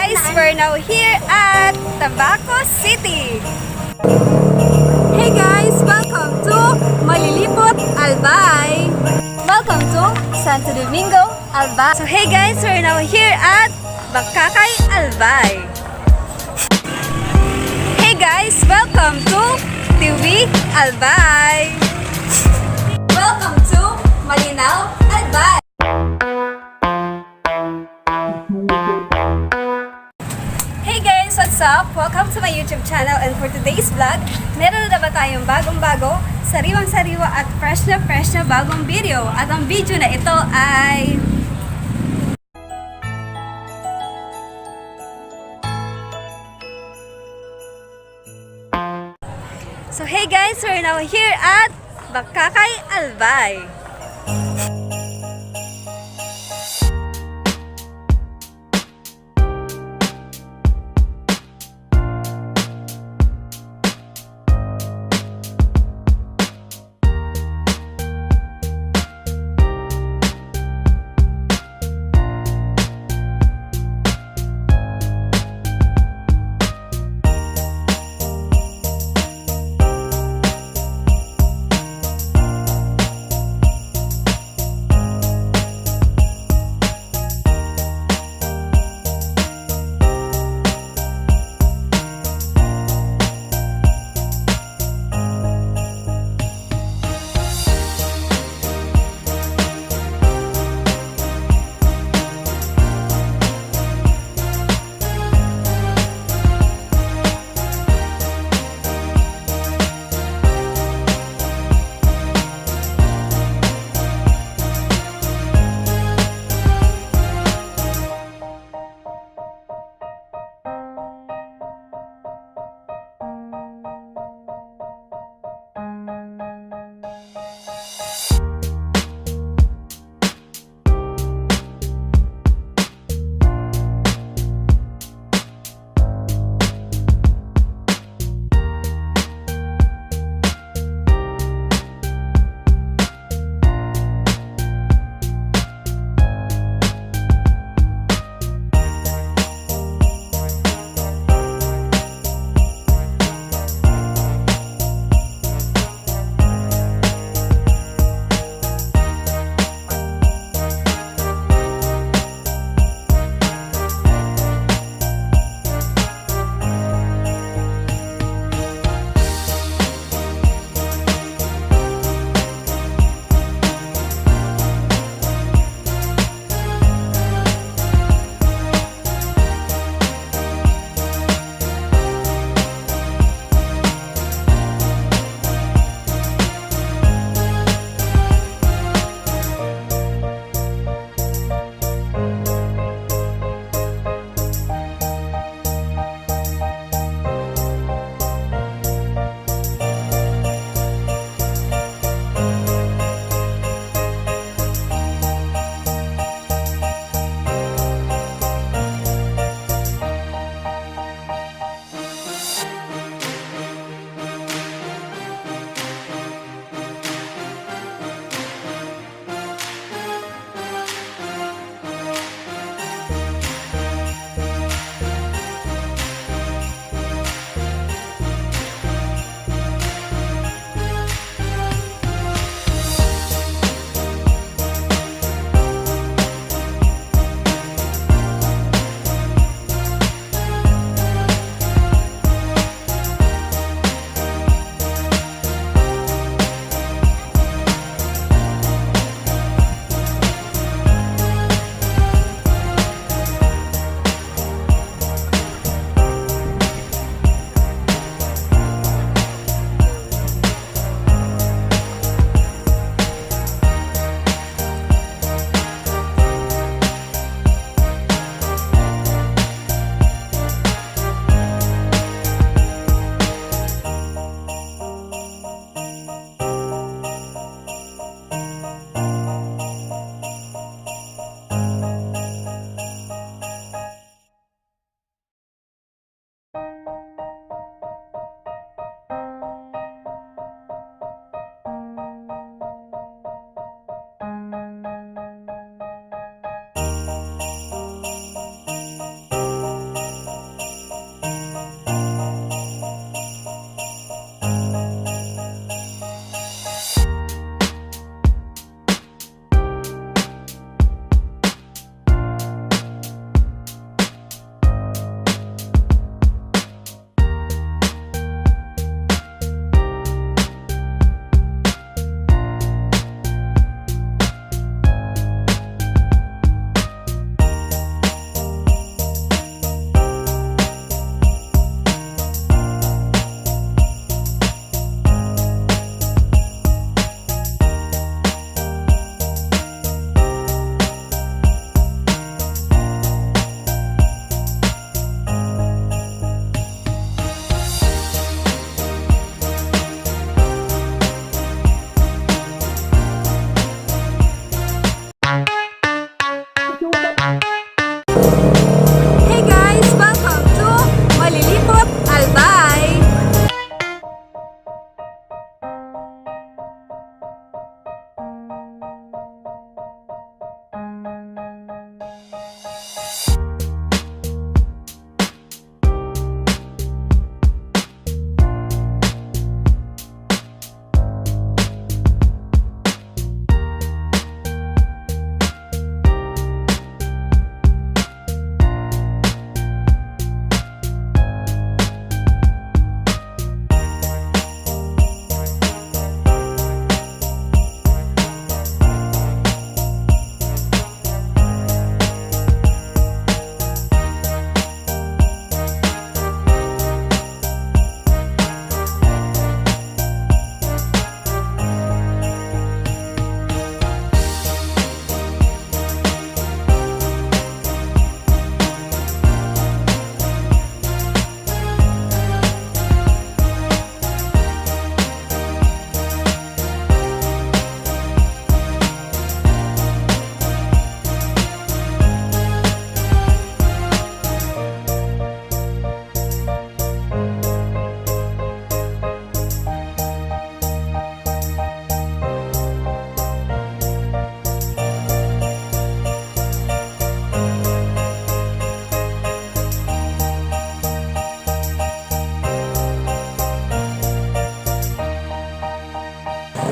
guys, we're now here at TABACO City. Hey guys, welcome to MALILIPOT, Albay. Welcome to STO.DOMINGO, Albay. So hey guys, we're now here at BACACAY, Albay. Hey guys, welcome to TIWI, Albay. Welcome to MALINAO, Albay. Hey guys, what's up? Welcome to my YouTube channel, and for today's vlog, meron na ba tayong bagong-bago, sariwang-sariwa at fresh na bagong video. At ang video na ito ay So hey guys, we're now here at BACACAY, Albay.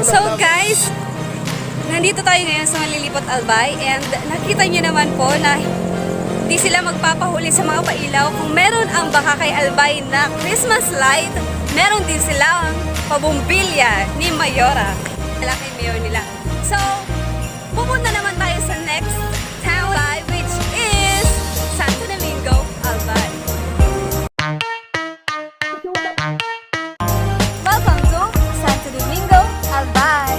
So guys, nandito tayo ngayon sa Malilipot Albay and nakita niyo naman po na hindi sila magpapahuli sa mga pailaw. Kung meron ang BACACAY Albay na Christmas light, meron din silang pabumbilya ni Mayora. Malaki mayor nila. So, pupunta naman tayo sa next town which is Santo Domingo, Albay. Welcome to Santo Domingo, Albay.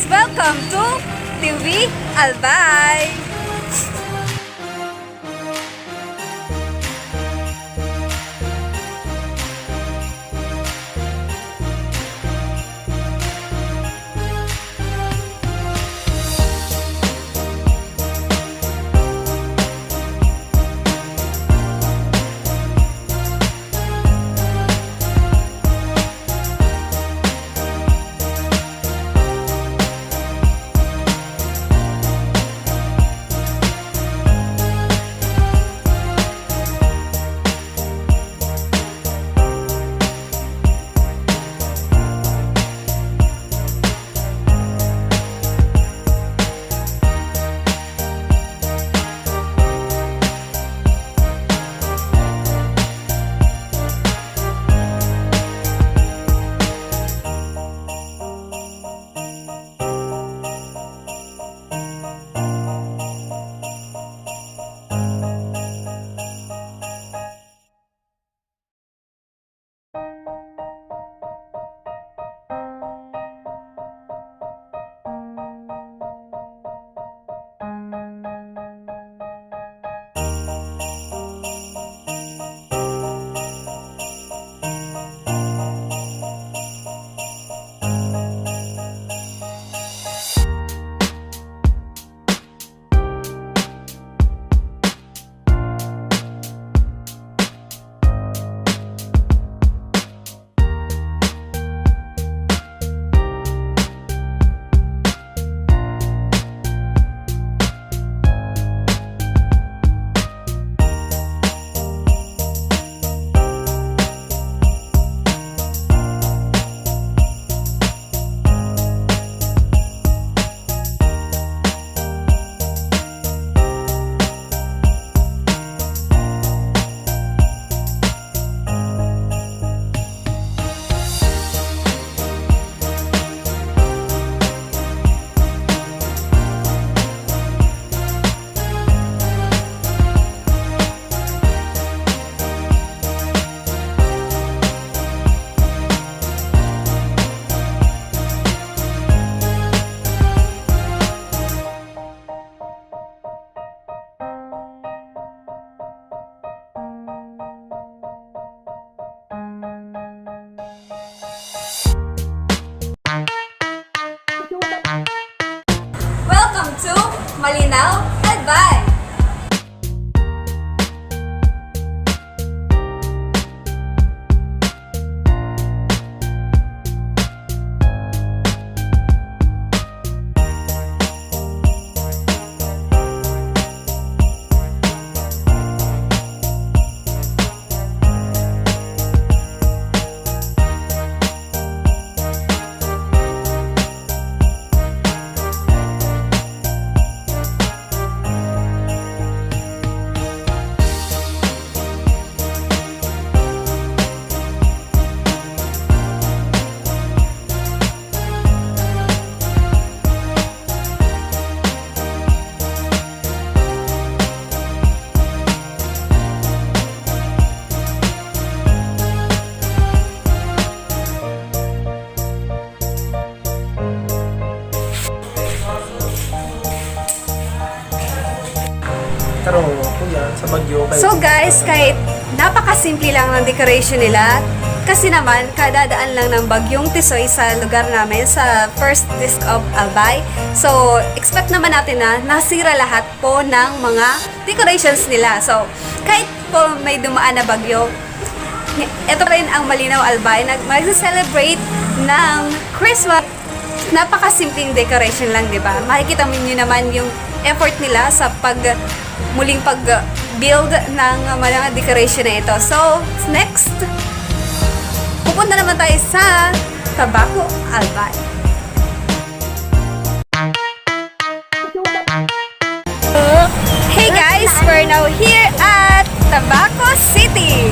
Welcome to TIWI, Albay! Pero kuya, sa Bagyo kahit... So guys, kahit napakasimple lang ng decoration nila, kasi naman, kadadaan lang ng bagyong Tisoy sa lugar namin sa first disc of Albay. So, expect naman natin na nasira lahat po ng mga decorations nila. So, kahit po may dumaan na bagyo, ito rin ang Malinaw Albay. Mag-celebrate ng Christmas. Napakasimpleng decoration lang, di ba? Makikita mo nyo naman yung effort nila sa muling pag-build ng mga decoration na ito. So, next, pupunta naman tayo sa Tabaco Albay. Hey guys, we're now here at Tabaco City.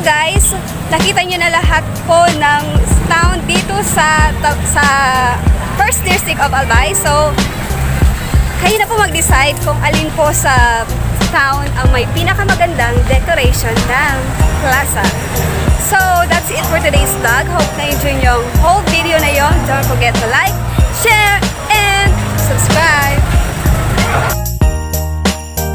guys, nakita nyo na lahat po ng town dito sa first district of Albay. So, kayo na po mag-decide kung alin po sa town ang may pinakamagandang decoration ng plaza. So, that's it for today's vlog. Hope na-enjoy nyo yung whole video na yon. Don't forget to like,